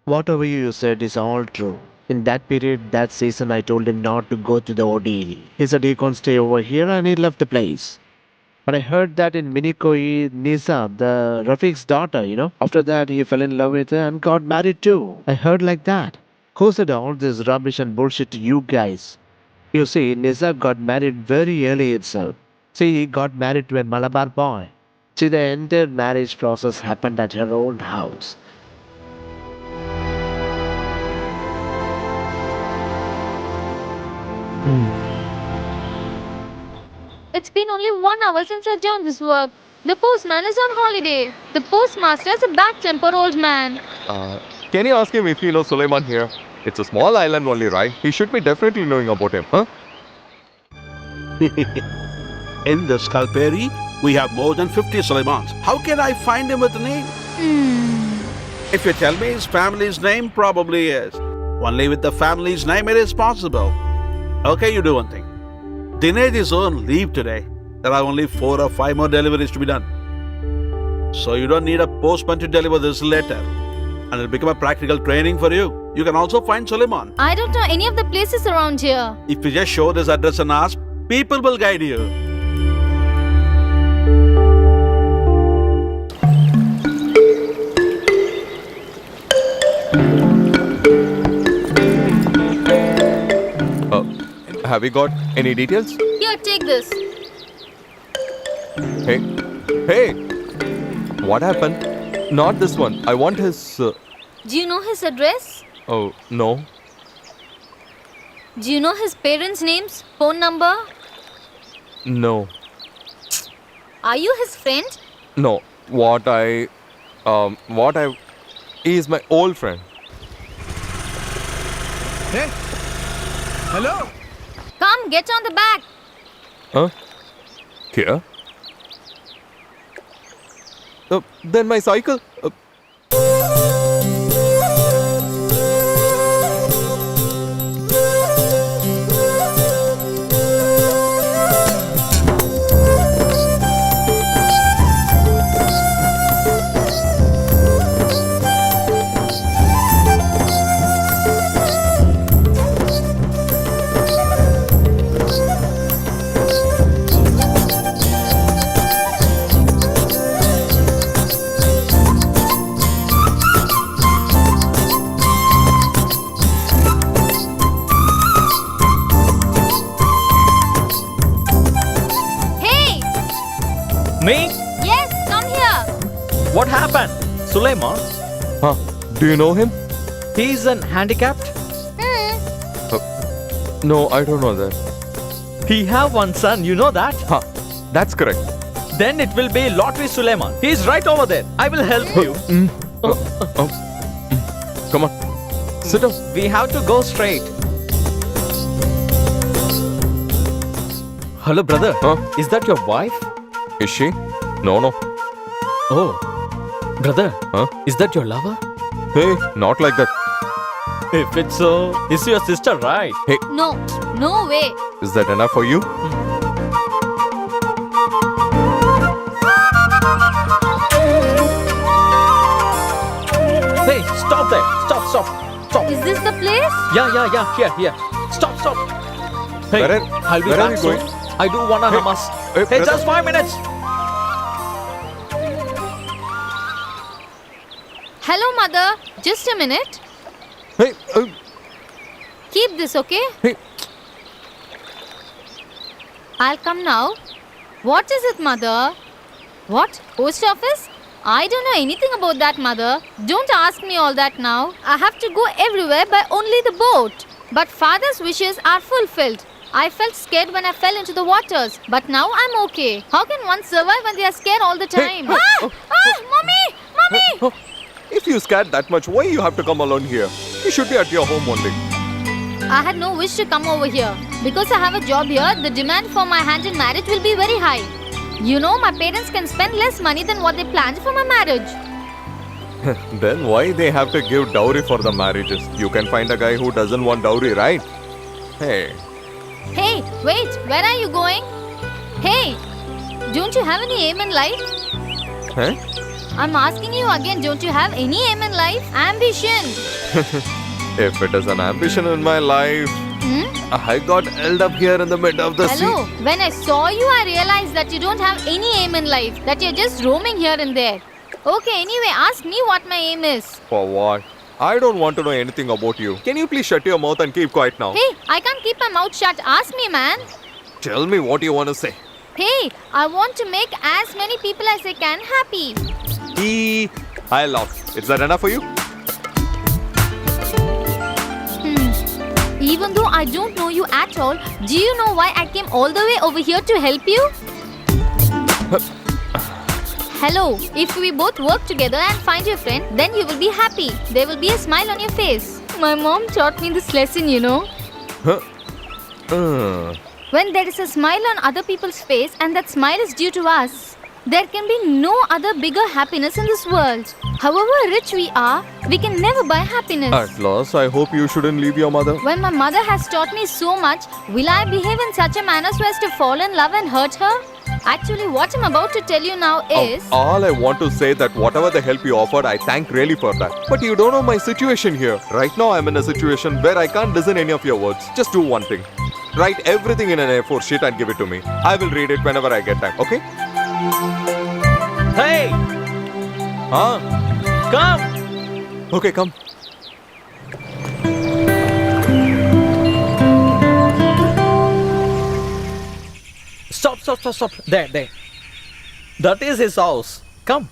Whatever you said is all true. In that period, that season, I told him not to go to the OD. He said he can't stay over here and he left the place. But I heard that in Minikoi, Nisa, the Rafiq's daughter, after that he fell in love with her and got married too. I heard like that. Who said all this rubbish and bullshit to you guys? You see, Nisa got married very early itself. See, he got married to a Malabar boy. See, the entire marriage process happened at her own house. It's been only 1 hour since I done this work. The postman is on holiday. The postmaster is a bad-tempered old man. Uh, can you ask him if he knows Suleiman here? It's a small island only, right? He should be definitely knowing about him, huh? In the Skalperi, we have more than 50 Suleimans. How can I find him with a name? If you tell me his family's name, probably is. Only with the family's name it is possible. Okay, you do one thing. Dinesh is on leave today. There are only 4 or 5 more deliveries to be done. So you don't need a postman to deliver this letter. And it'll become a practical training for you. You can also find Suleiman. I don't know any of the places around here. If you just show this address and ask, people will guide you. Have you got any details? Here, take this. Hey, hey! What happened? Not this one. I want his. Do you know his address? Oh, no. Do you know his parents' names? Phone number? No. Are you his friend? No. What I. He is my old friend. Hey! Hello! Come, get on the back. Huh? Here? Then my cycle? Hey! Me? Yes, come here. What happened? Suleiman? Huh? Do you know him? He's an handicapped. No, I don't know that. He have one son, you know that? Huh? That's correct. Then it will be Lottery Suleiman. He's right over there. I will help you. Come on. Sit down. We have to go straight. Hello, brother. Huh? Is that your wife? Is she? No, no. Oh, brother. Huh? Is that your lover? Hey, not like that. If it's so, is your sister right? Hey, No, no way. is that enough for you? Hey, stop there. Stop. Is this the place? Yeah. Here. Stop. Hey, Where I'll be are back you soon. going? I do wanna Hey, hummus. hey, Hey, brother. just 5 minutes. Hello, mother. Just a minute. Hey, Keep this, okay? hey. I'll come now. What is it, mother? What? Post office? I don't know anything about that, mother. Don't ask me all that now. I have to go everywhere by only the boat. But father's wishes are fulfilled. I felt scared when I fell into the waters, but now I'm okay. How can one survive when they are scared all the time? Mommy! Mommy! If you scared that much, why you have to come alone here? You should be at your home only. I had no wish to come over here. Because I have a job here, the demand for my hand in marriage will be very high. You know, my parents can spend less money than what they planned for my marriage. Then why they have to give dowry for the marriages? You can find a guy who doesn't want dowry, right? Hey, Hey, wait, where are you going? Hey, don't you have any aim in life? huh? I'm asking you again, don't you have any aim in life? Ambition. If it is an ambition in my life, I got held up here in the mid of the Hello. sea. When I saw you, I realized that you don't have any aim in life. That you're just roaming here and there. Okay, anyway, ask me what my aim is. For what? I don't want to know anything about you. Can you please shut your mouth and keep quiet now? Hey, I can't keep my mouth shut. Ask me, man. Tell me what you want to say. Hey, I want to make as many people as I can happy. I laughed. Is that enough for you? Even though I don't know you at all, do you know why I came all the way over here to help you? Hello, if we both work together and find your friend, then you will be happy. There will be a smile on your face. My mom taught me this lesson, you know. When there is a smile on other people's face and that smile is due to us, there can be no other bigger happiness in this world. However rich we are, we can never buy happiness. At last, I hope you shouldn't leave your mother. When my mother has taught me so much, will I behave in such a manner so as to fall in love and hurt her? Actually, what I'm about to tell you now is... All I want to say that whatever the help you offered, I thank really for that. But you don't know my situation here. Right now, I'm in a situation where I can't listen any of your words. Just do one thing. Write everything in an A4 sheet and give it to me. I will read it whenever I get time, okay? Hey, Huh? come. Okay, come. Stop. There. That is his house. Come.